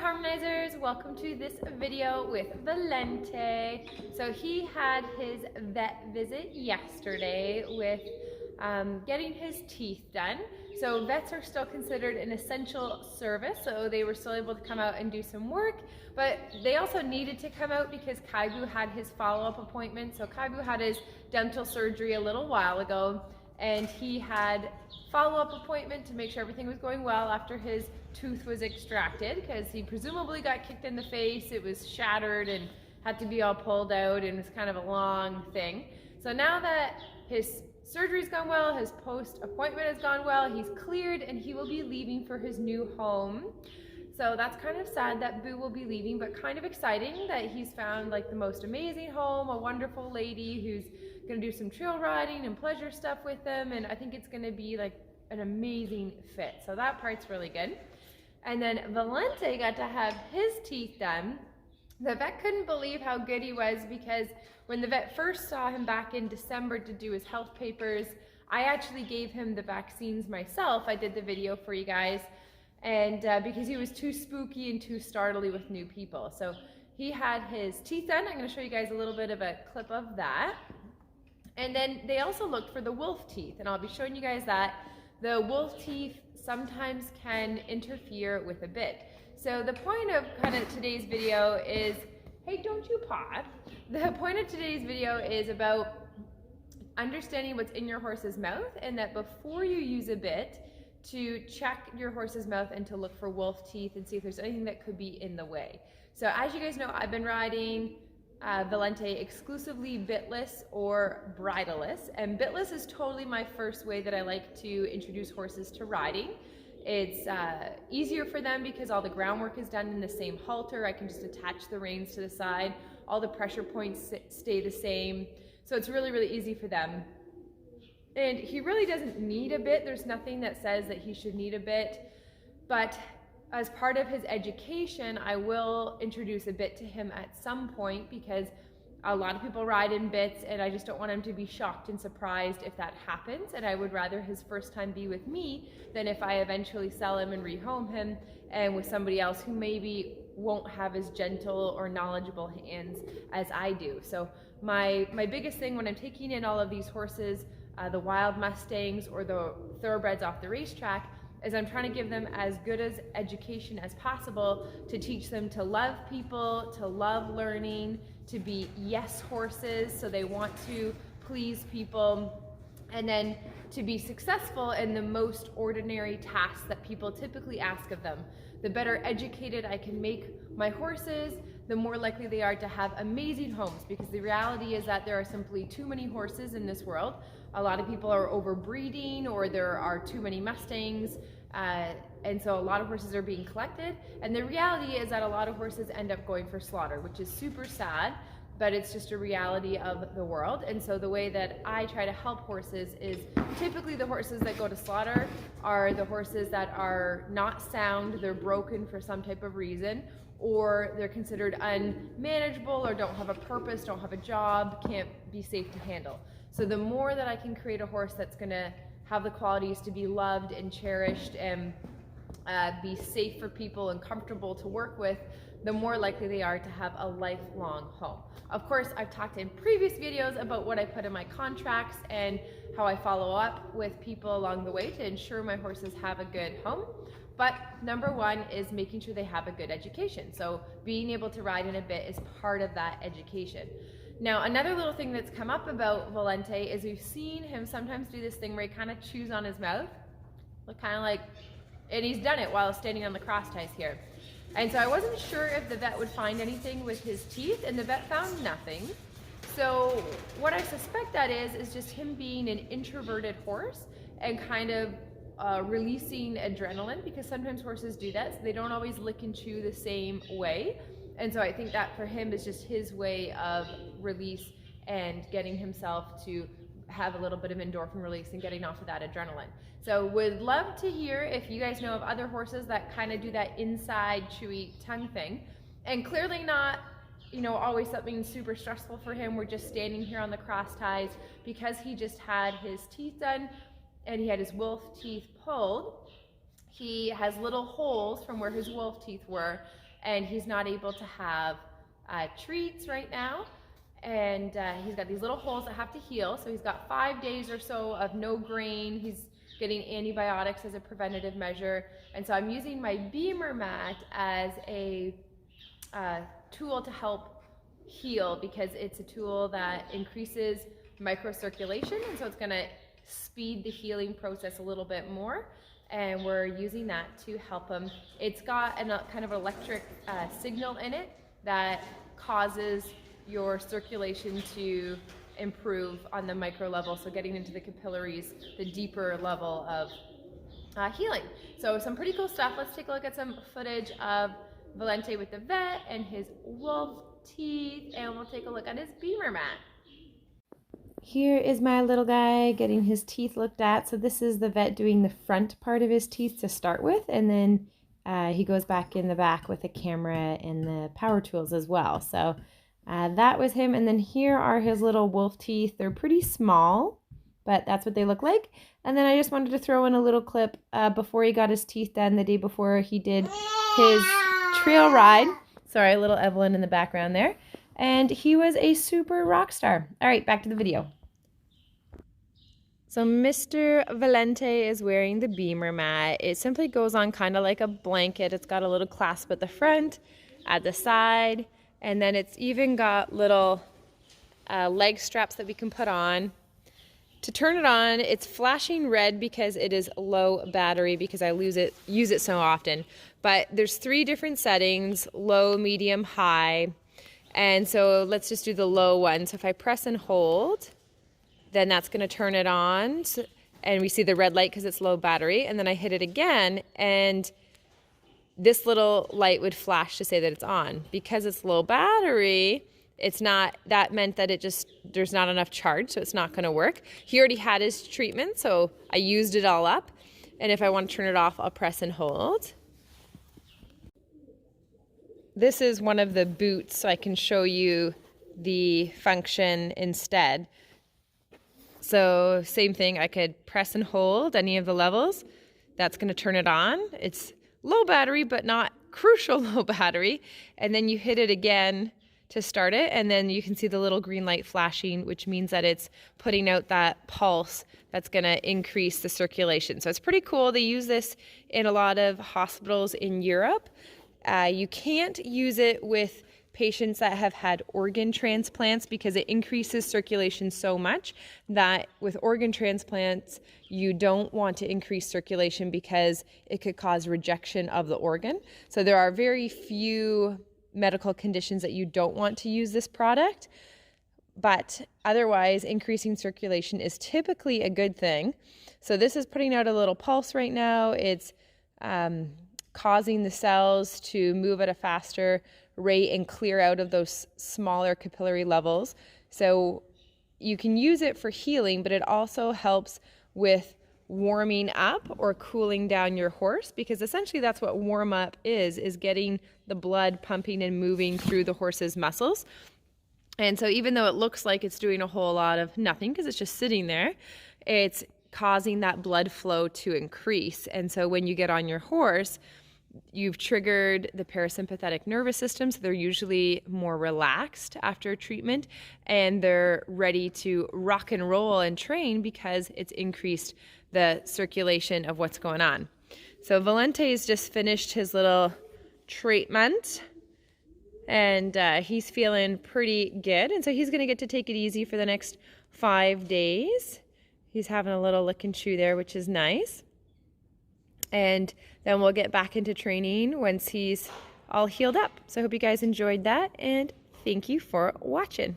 Harmonizers, welcome to this video with Valiente. So he had his vet visit yesterday with getting his teeth done. So vets are still considered an essential service, so they were still able to come out and do some work, but they also needed to come out because Kaibu had his follow-up appointment. So Kaibu had his dental surgery a little while ago, and he had follow-up appointment to make sure everything was going well after his tooth was extracted, because he presumably got kicked in the face. It was shattered and had to be all pulled out, and it's kind of a long thing. So now that his surgery's gone well, his post-appointment has gone well, he's cleared, and he will be leaving for his new home. So that's kind of sad that Boo will be leaving, but kind of exciting that he's found like the most amazing home, a wonderful lady who's gonna do some trail riding and pleasure stuff with them, and I think it's gonna be like an amazing fit. So that part's really good. And then Valiente got to have his teeth done. The vet couldn't believe how good he was, because when the vet first saw him back in December to do his health papers, I actually gave him the vaccines myself. I did the video for you guys, and because he was too spooky and too startly with new people. So he had his teeth done. I'm going to show you guys a little bit of a clip of that. And then they also looked for the wolf teeth, and I'll be showing you guys that. The wolf teeth sometimes can interfere with a bit. So the point of kind of today's video is, hey, don't you paw. The point of today's video is about understanding what's in your horse's mouth, and that before you use a bit, to check your horse's mouth and to look for wolf teeth and see if there's anything that could be in the way. So as you guys know, I've been riding Valiente exclusively bitless or bridleless, and bitless is totally my first way that I like to introduce horses to riding. It's easier for them because all the groundwork is done in the same halter. I can just attach the reins to the side. All the pressure points stay the same. So it's really, really easy for them. And he really doesn't need a bit. There's nothing that says that he should need a bit. But as part of his education, I will introduce a bit to him at some point, because a lot of people ride in bits, and I just don't want him to be shocked and surprised if that happens. And I would rather his first time be with me than if I eventually sell him and rehome him and with somebody else who maybe won't have as gentle or knowledgeable hands as I do. So my biggest thing when I'm taking in all of these horses, the wild Mustangs or the thoroughbreds off the racetrack, is I'm trying to give them as good as education as possible to teach them to love people, to love learning, to be yes horses, so they want to please people, and then to be successful in the most ordinary tasks that people typically ask of them. The better educated I can make my horses, the more likely they are to have amazing homes, because the reality is that there are simply too many horses in this world. A lot of people are overbreeding, or there are too many Mustangs, and so a lot of horses are being collected, and the reality is that a lot of horses end up going for slaughter, which is super sad, but it's just a reality of the world. And so the way that I try to help horses is, typically the horses that go to slaughter are the horses that are not sound, they're broken for some type of reason, or they're considered unmanageable, or don't have a purpose, don't have a job, can't be safe to handle. So the more that I can create a horse that's gonna have the qualities to be loved and cherished and be safe for people and comfortable to work with, the more likely they are to have a lifelong home. Of course, I've talked in previous videos about what I put in my contracts and how I follow up with people along the way to ensure my horses have a good home. But number one is making sure they have a good education. So being able to ride in a bit is part of that education. Now, another little thing that's come up about Valiente is we've seen him sometimes do this thing where he kind of chews on his mouth, kind of like, and he's done it while standing on the cross ties here. And so I wasn't sure if the vet would find anything with his teeth, and the vet found nothing. So what I suspect that is just him being an introverted horse and kind of releasing adrenaline, because sometimes horses do that, so they don't always lick and chew the same way. And so I think that for him is just his way of release and getting himself to have a little bit of endorphin release and getting off of that adrenaline. So would love to hear if you guys know of other horses that kind of do that inside chewy tongue thing. And clearly not, you know, always something super stressful for him. We're just standing here on the cross ties because he just had his teeth done and he had his wolf teeth pulled. He has little holes from where his wolf teeth were, and he's not able to have treats right now. And he's got these little holes that have to heal. So he's got 5 days or so of no grain. He's getting antibiotics as a preventative measure. And so I'm using my Bemer mat as a tool to help heal, because it's a tool that increases microcirculation, and so it's going to speed the healing process a little bit more, and we're using that to help him. It's got a kind of electric signal in it that causes your circulation to improve on the micro level, so getting into the capillaries, the deeper level of healing. So some pretty cool stuff. Let's take a look at some footage of Valiente with the vet and his wolf teeth, and we'll take a look at his Bemer mat. Here is my little guy getting his teeth looked at. So this is the vet doing the front part of his teeth to start with, and then he goes back in the back with the camera and the power tools as well. So that was him, and then here are his little wolf teeth. They're pretty small, but that's what they look like. And then I just wanted to throw in a little clip before he got his teeth done, the day before he did his trail ride. Sorry, a little Evelyn in the background there. And he was a super rock star. All right, back to the video. So Mr. Valiente is wearing the Bemer mat. It simply goes on kind of like a blanket. It's got a little clasp at the front, at the side, and then it's even got little leg straps that we can put on. To turn it on, it's flashing red because it is low battery, because I use it so often. But there's 3 different settings: low, medium, high. And so let's just do the low one. So if I press and hold, then that's going to turn it on. And we see the red light because it's low battery. And then I hit it again, and this little light would flash to say that it's on. Because it's low battery, it's not, that meant that there's not enough charge, so it's not going to work. He already had his treatment, so I used it all up. And if I want to turn it off, I'll press and hold. This is one of the boots, so I can show you the function instead. So same thing, I could press and hold any of the levels. That's going to turn it on. It's low battery, but not crucial low battery. And then you hit it again to start it, and then you can see the little green light flashing, which means that it's putting out that pulse that's going to increase the circulation. So it's pretty cool. They use this in a lot of hospitals in Europe. You can't use it with patients that have had organ transplants, because it increases circulation so much that with organ transplants you don't want to increase circulation, because it could cause rejection of the organ. So there are very few medical conditions that you don't want to use this product, but otherwise increasing circulation is typically a good thing. So this is putting out a little pulse right now. It's causing the cells to move at a faster rate and clear out of those smaller capillary levels. So you can use it for healing, but it also helps with warming up or cooling down your horse, because essentially that's what warm up is getting the blood pumping and moving through the horse's muscles. And so even though it looks like it's doing a whole lot of nothing because it's just sitting there, it's causing that blood flow to increase. And so when you get on your horse, you've triggered the parasympathetic nervous system, so they're usually more relaxed after treatment, and they're ready to rock and roll and train because it's increased the circulation of what's going on. So Valente's just finished his little treatment, and he's feeling pretty good, and so he's going to get to take it easy for the next 5 days. He's having a little lick and chew there, which is nice. And then we'll get back into training once he's all healed up. So I hope you guys enjoyed that, and thank you for watching.